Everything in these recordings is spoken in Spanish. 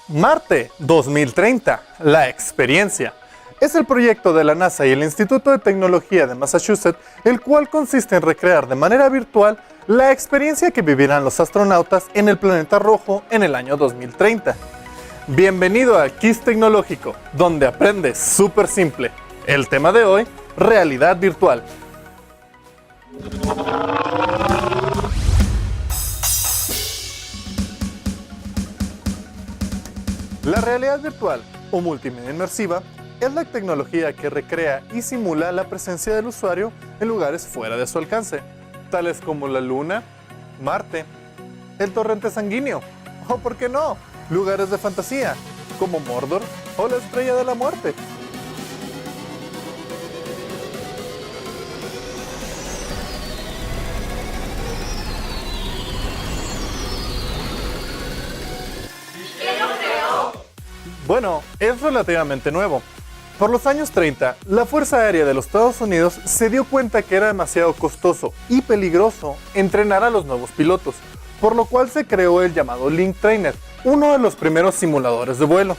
Marte 2030, la experiencia. Es el proyecto de la NASA y el Instituto de Tecnología de Massachusetts, el cual consiste en recrear de manera virtual la experiencia que vivirán los astronautas en el planeta rojo en el año 2030. Bienvenido a Quiz Tecnológico, donde aprendes súper simple. El tema de hoy, realidad virtual. La realidad virtual, o multimedia inmersiva, es la tecnología que recrea y simula la presencia del usuario en lugares fuera de su alcance, tales como la Luna, Marte, el torrente sanguíneo, o por qué no, lugares de fantasía, como Mordor o la Estrella de la Muerte. Bueno, es relativamente nuevo. Por los años 30, la Fuerza Aérea de los Estados Unidos se dio cuenta que era demasiado costoso y peligroso entrenar a los nuevos pilotos, por lo cual se creó el llamado Link Trainer, uno de los primeros simuladores de vuelo.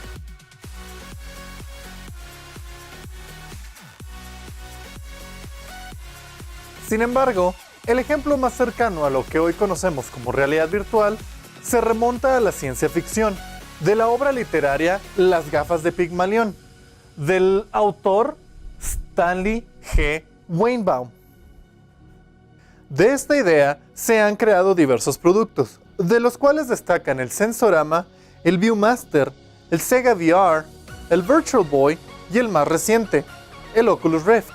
Sin embargo, el ejemplo más cercano a lo que hoy conocemos como realidad virtual se remonta a la ciencia ficción, de la obra literaria Las gafas de Pigmalión, del autor Stanley G. Weinbaum. De esta idea se han creado diversos productos, de los cuales destacan el Sensorama, el Viewmaster, el Sega VR, el Virtual Boy y el más reciente, el Oculus Rift.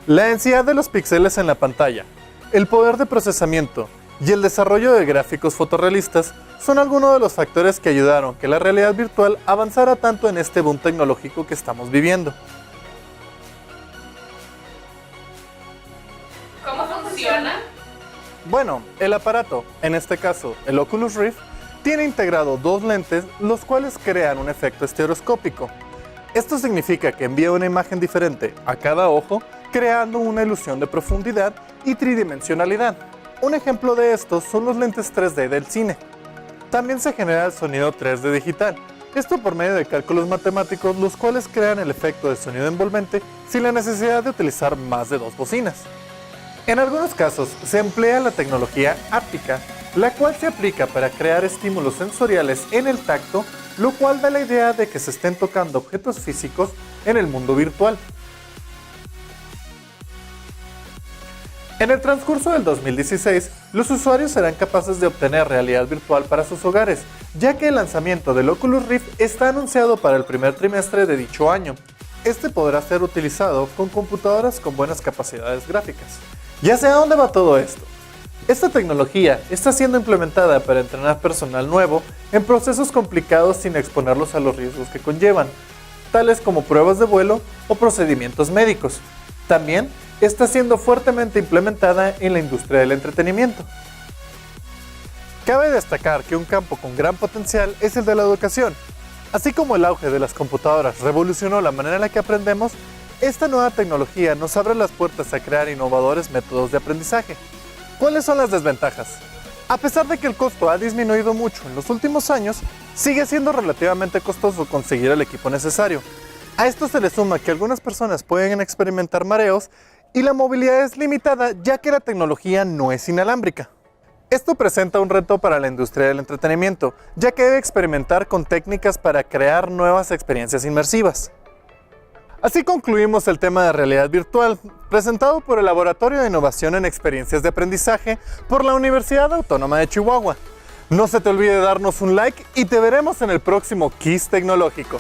La densidad de los píxeles en la pantalla, el poder de procesamiento y el desarrollo de gráficos fotorrealistas son algunos de los factores que ayudaron que la realidad virtual avanzara tanto en este boom tecnológico que estamos viviendo. ¿Cómo funciona? Bueno, el aparato, en este caso el Oculus Rift, tiene integrado dos lentes, los cuales crean un efecto estereoscópico. Esto significa que envía una imagen diferente a cada ojo, creando una ilusión de profundidad y tridimensionalidad. Un ejemplo de esto son los lentes 3D del cine. También se genera el sonido 3D digital, esto por medio de cálculos matemáticos, los cuales crean el efecto de sonido envolvente sin la necesidad de utilizar más de dos bocinas. En algunos casos se emplea la tecnología áptica, la cual se aplica para crear estímulos sensoriales en el tacto, lo cual da la idea de que se estén tocando objetos físicos en el mundo virtual. En el transcurso del 2016, los usuarios serán capaces de obtener realidad virtual para sus hogares, ya que el lanzamiento del Oculus Rift está anunciado para el primer trimestre de dicho año. Este podrá ser utilizado con computadoras con buenas capacidades gráficas. ¿Y hacia dónde va todo esto? Esta tecnología está siendo implementada para entrenar personal nuevo en procesos complicados sin exponerlos a los riesgos que conllevan, tales como pruebas de vuelo o procedimientos médicos. También está siendo fuertemente implementada en la industria del entretenimiento. Cabe destacar que un campo con gran potencial es el de la educación. Así como el auge de las computadoras revolucionó la manera en la que aprendemos, esta nueva tecnología nos abre las puertas a crear innovadores métodos de aprendizaje. ¿Cuáles son las desventajas? A pesar de que el costo ha disminuido mucho en los últimos años, sigue siendo relativamente costoso conseguir el equipo necesario. A esto se le suma que algunas personas pueden experimentar mareos y la movilidad es limitada, ya que la tecnología no es inalámbrica. Esto presenta un reto para la industria del entretenimiento, ya que debe experimentar con técnicas para crear nuevas experiencias inmersivas. Así concluimos el tema de realidad virtual, presentado por el Laboratorio de Innovación en Experiencias de Aprendizaje por la Universidad Autónoma de Chihuahua. No se te olvide darnos un like y te veremos en el próximo Quiz Tecnológico.